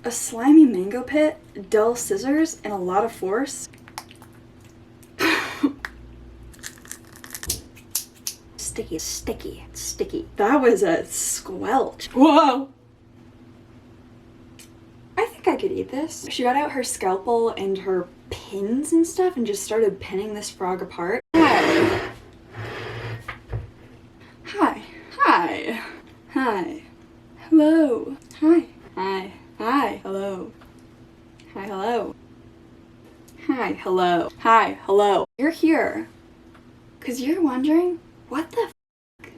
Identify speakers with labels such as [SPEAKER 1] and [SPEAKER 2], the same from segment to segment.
[SPEAKER 1] A slimy mango pit, dull scissors, and a lot of force. Sticky, sticky, sticky. That was a squelch. Whoa! I think I could eat this. She got out her scalpel and her pins and stuff and just started pinning this frog apart. Hi. Hi. Hi. Hi. Hello. Hi. Hi. Hi. Hello. Hi. Hello. Hi. Hello. Hi. Hello. You're here because you're wondering what the f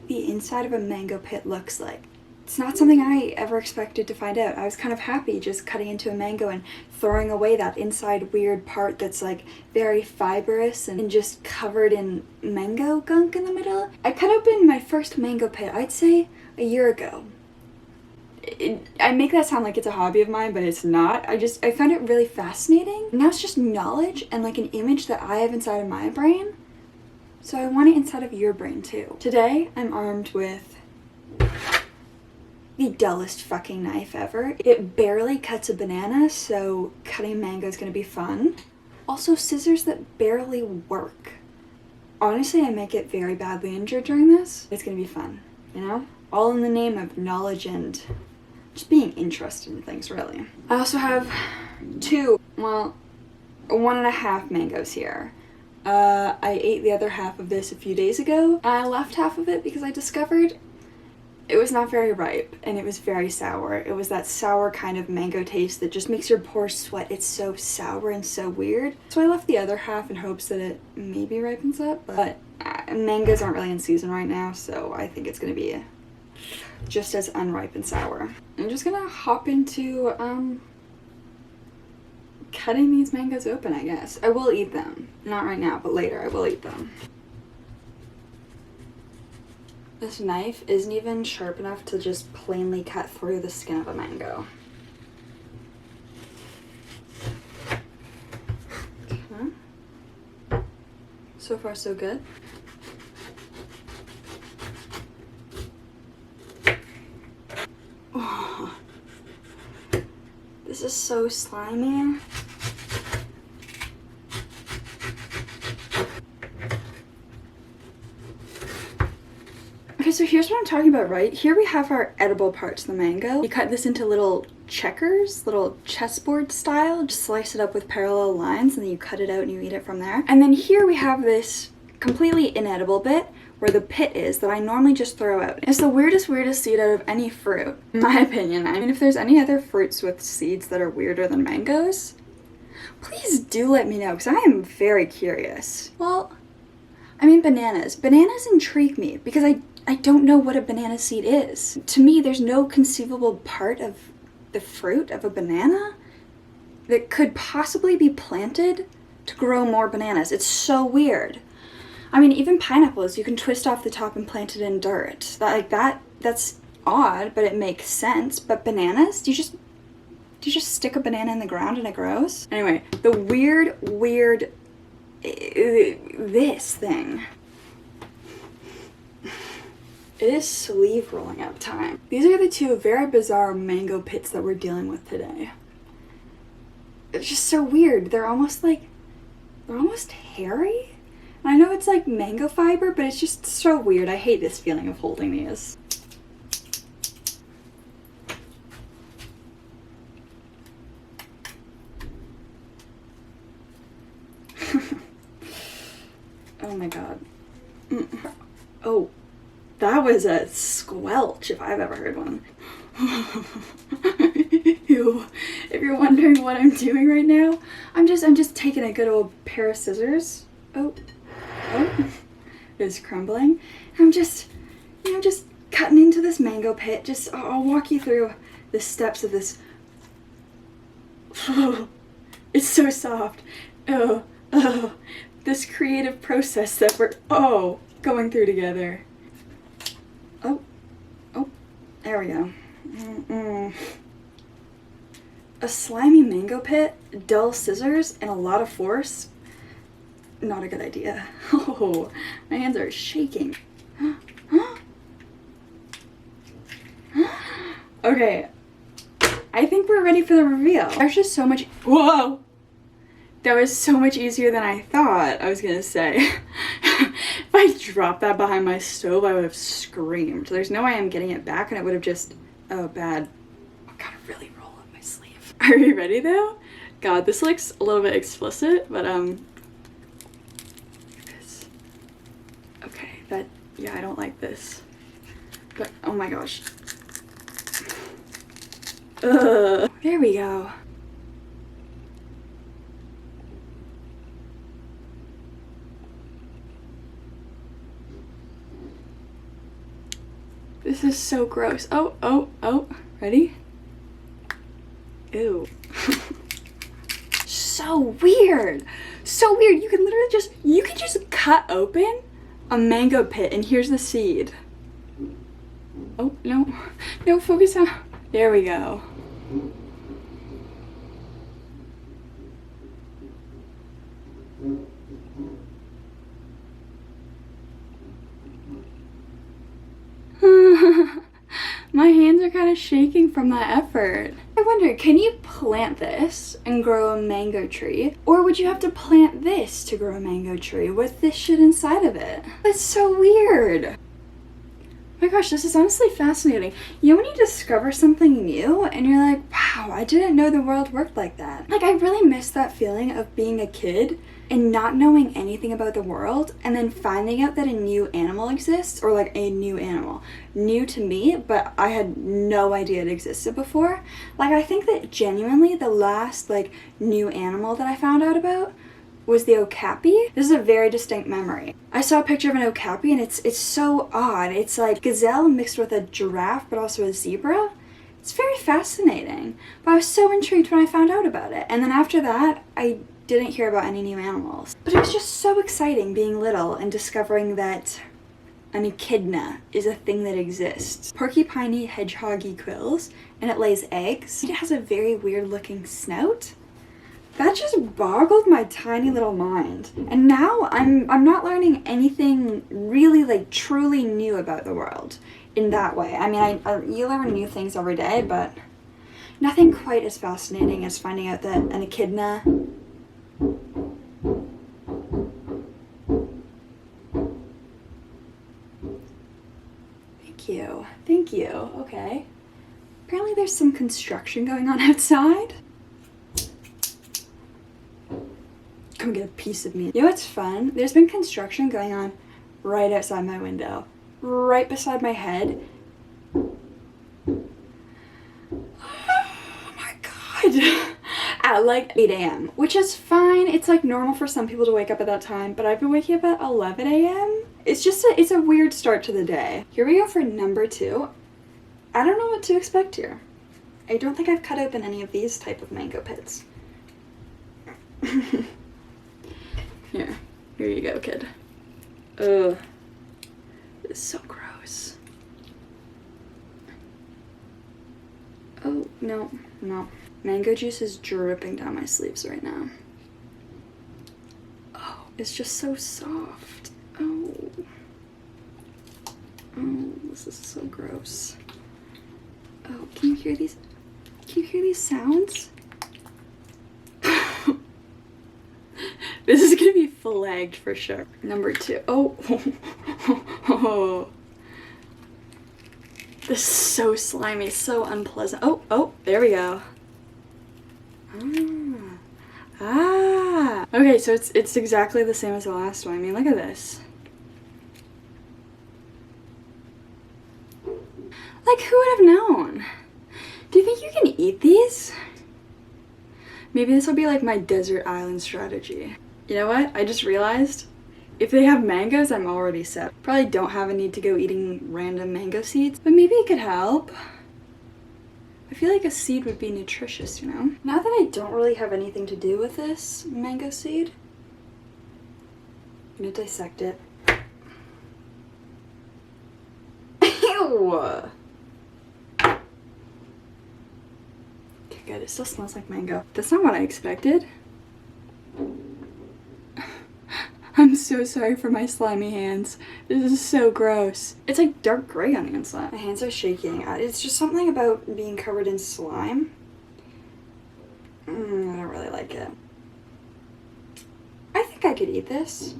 [SPEAKER 1] the inside of a mango pit looks like. It's not something I ever expected to find out. I was kind of happy just cutting into a mango and throwing away that inside weird part that's like very fibrous and just covered in mango gunk in the middle. I cut open my first mango pit, I'd say a year ago. I make that sound like it's a hobby of mine, but it's not. I found it really fascinating. Now it's just knowledge and like an image that I have inside of my brain. So I want it inside of your brain too. Today, I'm armed with the dullest fucking knife ever. It barely cuts a banana, so cutting mango is gonna be fun. Also, scissors that barely work. Honestly, I might get very badly injured during this. It's gonna be fun, you know? All in the name of knowledge and just being interested in things, really. I also have 1.5 mangoes here. I ate the other half of this a few days ago, and I left half of it because I discovered it was not very ripe, and it was very sour. It was that sour kind of mango taste that just makes your pores sweat. It's so sour and so weird. So I left the other half in hopes that it maybe ripens up, but mangoes aren't really in season right now, so I think it's gonna be just as unripe and sour. I'm just gonna hop into cutting these mangoes open, I guess. I will eat them. Not right now, but later I will eat them. This knife isn't even sharp enough to just plainly cut through the skin of a mango. Okay. So far, so good. Oh, this is so slimy. Okay, so here's what I'm talking about, right? Here we have our edible parts of the mango. You cut this into little checkers, little chessboard style. Just slice it up with parallel lines and then you cut it out and you eat it from there. And then here we have this completely inedible bit where the pit is that I normally just throw out. It's the weirdest seed out of any fruit, in my opinion. I mean, if there's any other fruits with seeds that are weirder than mangoes, please do let me know because I am very curious. Well, I mean, bananas. Bananas intrigue me because I don't know what a banana seed is. To me, there's no conceivable part of the fruit of a banana that could possibly be planted to grow more bananas. It's so weird. I mean, even pineapples, you can twist off the top and plant it in dirt. That's odd, but it makes sense. But bananas, do you just stick a banana in the ground and it grows? Anyway, the weird this thing. It is sleeve rolling up time. These are the two very bizarre mango pits that we're dealing with today. It's just so weird. They're almost hairy. And I know it's like mango fiber, but it's just so weird. I hate this feeling of holding these. Oh my god. Oh, that was a squelch if I've ever heard one. Ew. If you're wondering what I'm doing right now, I'm just taking a good old pair of scissors. Oh, it's crumbling. I'm just cutting into this mango pit. I'll walk you through the steps of this. Oh, it's so soft. Oh, this creative process that we're going through together. Oh, there we go. A slimy mango pit, dull scissors, and a lot of force. Not a good idea. Oh, my hands are shaking. Okay. I think we're ready for the reveal. There's just so much, whoa! That was so much easier than I thought I was gonna say. If I dropped that behind my stove, I would have screamed. There's no way I'm getting it back and it would have just, oh, bad. I gotta really roll up my sleeve. Are we ready though? God, this looks a little bit explicit, but okay, that, yeah, I don't like this. But, oh my gosh. Ugh. There we go. This is so gross. Oh, oh, oh. Ready? Ew. So weird. So weird. You can literally just, you can just cut open a mango pit and here's the seed. Oh, no. No, focus on. There we go. My hands are kind of shaking from that effort. I wonder, can you plant this and grow a mango tree? Or would you have to plant this to grow a mango tree with this shit inside of it? That's so weird. Oh my gosh, this is honestly fascinating. You know when you discover something new and you're like, wow, I didn't know the world worked like that. Like, I really miss that feeling of being a kid and not knowing anything about the world and then finding out that a new animal exists, or like a new animal. New to me, but I had no idea it existed before. Like, I think that genuinely the last like new animal that I found out about was the okapi. This is a very distinct memory. I saw a picture of an okapi and it's so odd. It's like gazelle mixed with a giraffe, but also a zebra. It's very fascinating. But I was so intrigued when I found out about it. And then after that, I didn't hear about any new animals. But it was just so exciting being little and discovering that an echidna is a thing that exists. Porcupiney hedgehoggy quills, and it lays eggs. It has a very weird looking snout. That just boggled my tiny little mind. And now I'm not learning anything really like truly new about the world in that way. I mean, you learn new things every day, but nothing quite as fascinating as finding out that an echidna Thank you. Okay. Apparently there's some construction going on outside. Come get a piece of me. You know what's fun? There's been construction going on right outside my window. Right beside my head. Oh my god. At like 8 a.m. Which is fine. It's like normal for some people to wake up at that time, but I've been waking up at 11 a.m. It's a weird start to the day. Here we go for number 2. I don't know what to expect here. I don't think I've cut open any of these type of mango pits. Here you go, kid. Ugh. It's so gross. Oh, no. Mango juice is dripping down my sleeves right now. Oh, it's just so soft. Oh, this is so gross. Oh, can you hear these? Can you hear these sounds? This is gonna be flagged for sure. Number 2. Oh. This is so slimy, so unpleasant. Oh, there we go. Okay, so it's exactly the same as the last one. I mean, look at this. Like, who would have known? Do you think you can eat these? Maybe this will be like my desert island strategy. You know what? I just realized if they have mangoes, I'm already set. Probably don't have a need to go eating random mango seeds, but maybe it could help. I feel like a seed would be nutritious, you know? Now that I don't really have anything to do with this mango seed, I'm gonna dissect it. Ew! Okay, good. It still smells like mango. That's not what I expected. I'm so sorry for my slimy hands. This is so gross. It's like dark gray on the inside. My hands are shaking. It's just something about being covered in slime like it. I think I could eat this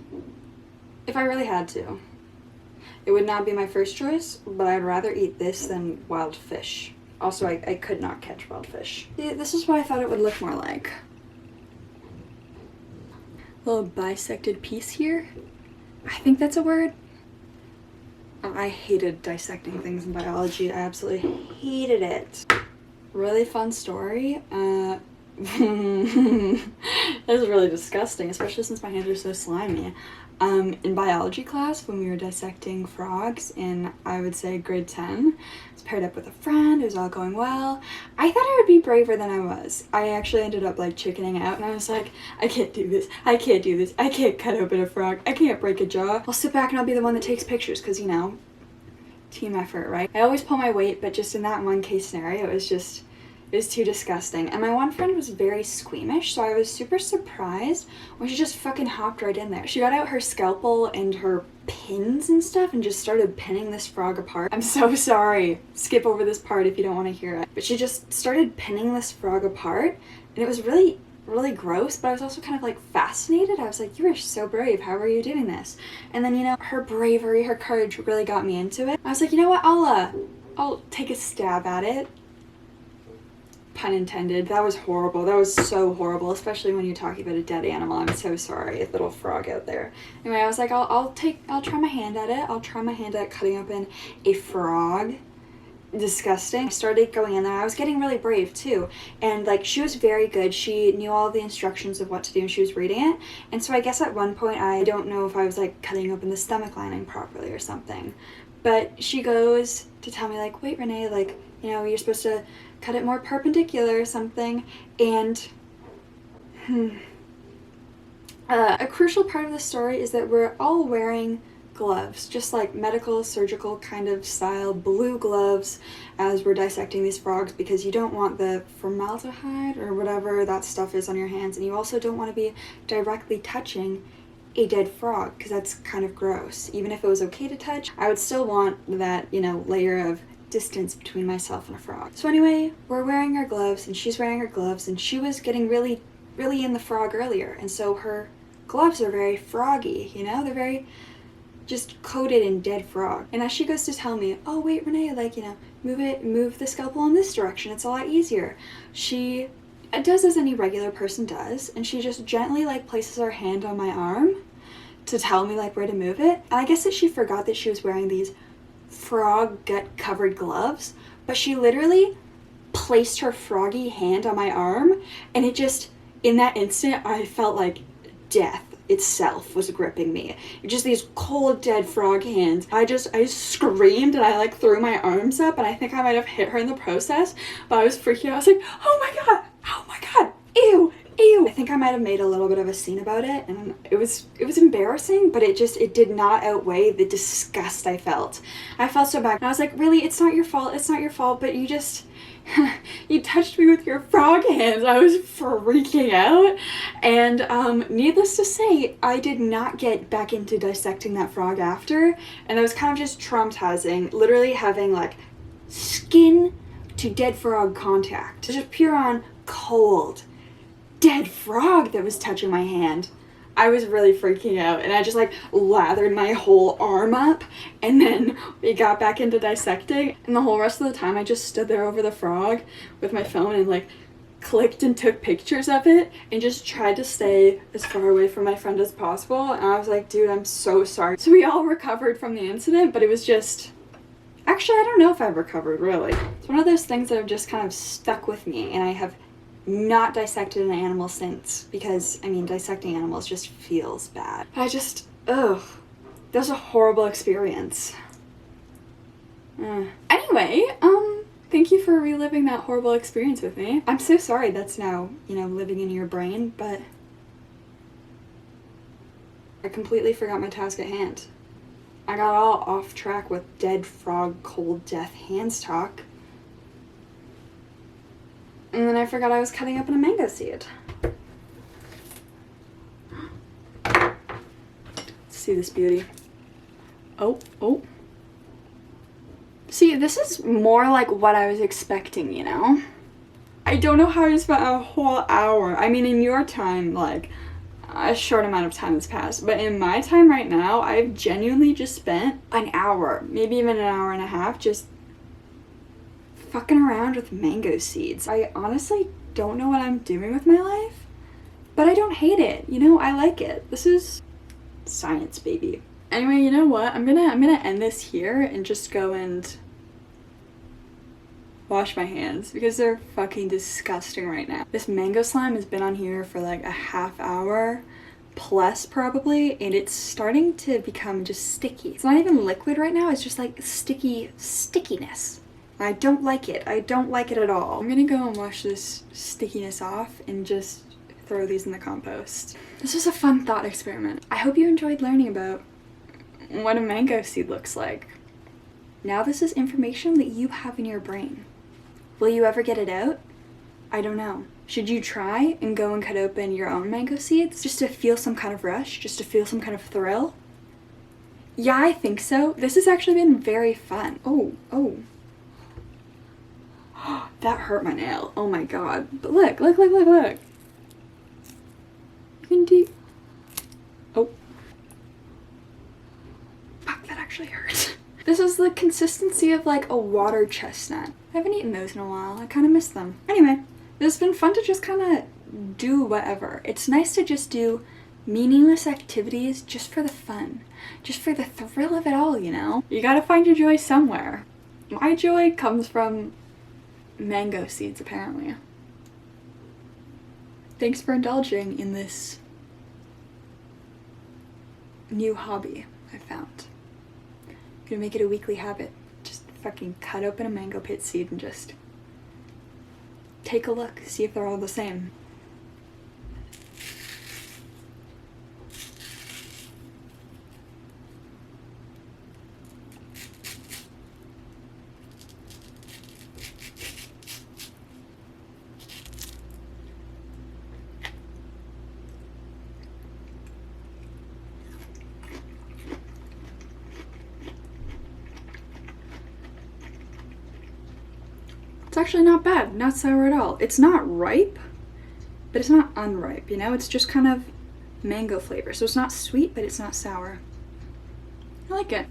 [SPEAKER 1] if I really had to. It would not be my first choice, but I'd rather eat this than wild fish. Also, I could not catch wild fish. Yeah, this is what I thought it would look more like. Little bisected piece here. I think that's a word. I hated dissecting things in biology. I absolutely hated it. Really fun story. This is really disgusting, especially since my hands are so slimy. In biology class, when we were dissecting frogs in, I would say, grade 10, I was paired up with a friend, it was all going well. I thought I would be braver than I was. I actually ended up like chickening out, and I was like, I can't do this, I can't do this, I can't cut open a frog, I can't break a jaw. I'll sit back and I'll be the one that takes pictures, because, you know, team effort, right? I always pull my weight, but just in that one case scenario, it was too disgusting. And my one friend was very squeamish, so I was super surprised when she just fucking hopped right in there. She got out her scalpel and her pins and stuff and just started pinning this frog apart. I'm so sorry. Skip over this part if you don't want to hear it. But she just started pinning this frog apart, and it was really, really gross, but I was also kind of like fascinated. I was like, you are so brave. How are you doing this? And then, you know, her bravery, her courage really got me into it. I was like, you know what? I'll take a stab at it. Pun intended. That was horrible. That was so horrible, especially when you're talking about a dead animal. I'm so sorry, a little frog out there. Anyway, I was like, I'll try my hand at it. I'll try my hand at cutting open a frog. Disgusting. I started going in there. I was getting really brave too, and like she was very good. She knew all the instructions of what to do, and she was reading it. And so I guess at one point, I don't know if I was like cutting open the stomach lining properly or something, but she goes to tell me like, wait, Renee, like, you know, you're supposed to cut it more perpendicular or something. And a crucial part of the story is that we're all wearing gloves, just like medical, surgical kind of style blue gloves as we're dissecting these frogs, because you don't want the formaldehyde or whatever that stuff is on your hands, and you also don't want to be directly touching a dead frog, because that's kind of gross. Even if it was okay to touch, I would still want that, you know, layer of distance between myself and a frog. So anyway, we're wearing our gloves, and she's wearing her gloves, and she was getting really, really in the frog earlier, and so her gloves are very froggy, you know, they're very just coated in dead frog. And as she goes to tell me, oh wait, Renee, like, you know, move the scalpel in this direction, it's a lot easier. She does as any regular person does, and she just gently like places her hand on my arm to tell me like where to move it. And I guess that she forgot that she was wearing these frog gut covered gloves, but she literally placed her froggy hand on my arm, and it just, in that instant, I felt like death itself was gripping me. Just these cold dead frog hands. I screamed, and I like threw my arms up, and I think I might have hit her in the process, but I was freaking out. I was like, oh my god, ew. I think I might have made a little bit of a scene about it, and it was embarrassing, but it did not outweigh the disgust I felt. I felt so bad, and I was like, really, it's not your fault, but you just you touched me with your frog hands. I was freaking out, and needless to say, I did not get back into dissecting that frog after, and it was kind of just traumatizing, literally having like skin to dead frog contact. Just pure on cold dead frog that was touching my hand. I was really freaking out, and I just like lathered my whole arm up, and then we got back into dissecting, and the whole rest of the time I just stood there over the frog with my phone and like clicked and took pictures of it and just tried to stay as far away from my friend as possible. And I was like, dude, I'm so sorry. So we all recovered from the incident, but it was just, actually, I don't know if I've recovered, really. It's one of those things that have just kind of stuck with me, and I have not dissected an animal since, because I mean, dissecting animals just feels bad. That was a horrible experience. Anyway, thank you for reliving that horrible experience with me. I'm so sorry that's now, you know, living in your brain, but I completely forgot my task at hand. I got all off track with dead frog cold death hands talk. And then I forgot I was cutting open a mango seed. Let's see this beauty. Oh. See, this is more like what I was expecting, you know? I don't know how I spent a whole hour. I mean, in your time, like, a short amount of time has passed, but in my time right now, I've genuinely just spent an hour, maybe even an hour and a half, just fucking around with mango seeds. I honestly don't know what I'm doing with my life, but I don't hate it. You know, I like it. This is science, baby. Anyway, you know what? I'm gonna end this here and just go and wash my hands because they're fucking disgusting right now. This mango slime has been on here for like a half hour plus probably, and it's starting to become just sticky. It's not even liquid right now, it's just like sticky stickiness. I don't like it. I don't like it at all. I'm gonna go and wash this stickiness off and just throw these in the compost. This was a fun thought experiment. I hope you enjoyed learning about what a mango seed looks like. Now this is information that you have in your brain. Will you ever get it out? I don't know. Should you try and go and cut open your own mango seeds just to feel some kind of rush, just to feel some kind of thrill? Yeah, I think so. This has actually been very fun. Oh. That hurt my nail. Oh my god. But look. You can do... Oh. Fuck, that actually hurt. This is the consistency of like a water chestnut. I haven't eaten those in a while. I kind of miss them. Anyway, this has been fun to just kind of do whatever. It's nice to just do meaningless activities just for the fun. Just for the thrill of it all, you know? You gotta find your joy somewhere. My joy comes from mango seeds, apparently. Thanks for indulging in this new hobby I found. I'm gonna make it a weekly habit. Just fucking cut open a mango pit seed and just take a look, see if they're all the same. It's actually not bad, not sour at all. It's not ripe, but it's not unripe, you know? It's just kind of mango flavor. So it's not sweet, but it's not sour. I like it.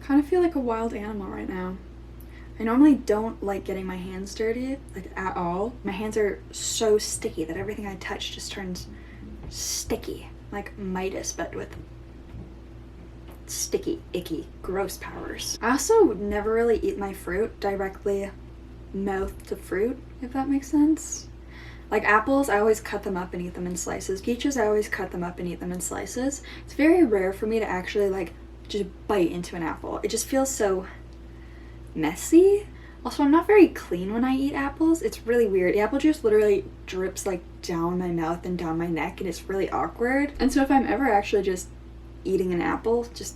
[SPEAKER 1] Kind of feel like a wild animal right now. I normally don't like getting my hands dirty, like at all. My hands are so sticky that everything I touch just turns sticky, like Midas, but with sticky, icky, gross powers. I also never really eat my fruit directly mouth to fruit, if that makes sense. Like apples, I always cut them up and eat them in slices. Peaches, I always cut them up and eat them in slices. It's very rare for me to actually like just bite into an apple. It just feels so messy. Also, I'm not very clean when I eat apples. It's really weird. The apple juice literally drips like down my mouth and down my neck, and it's really awkward. And so if I'm ever actually just eating an apple just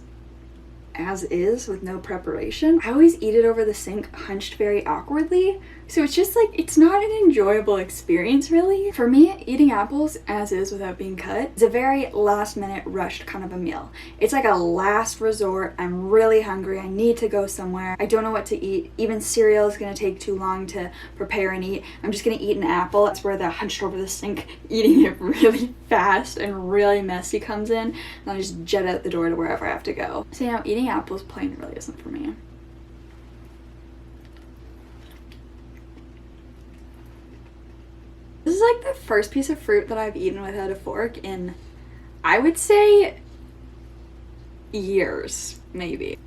[SPEAKER 1] as is with no preparation, I always eat it over the sink hunched very awkwardly. So it's just like, it's not an enjoyable experience really. For me, eating apples as is without being cut is a very last minute rushed kind of a meal. It's like a last resort. I'm really hungry. I need to go somewhere. I don't know what to eat. Even cereal is gonna take too long to prepare and eat. I'm just gonna eat an apple. That's where the hunched over the sink, eating it really fast and really messy comes in. And I just jet out the door to wherever I have to go. So you know, eating apples plain really isn't for me. This is like the first piece of fruit that I've eaten without a fork in, I would say, years, maybe.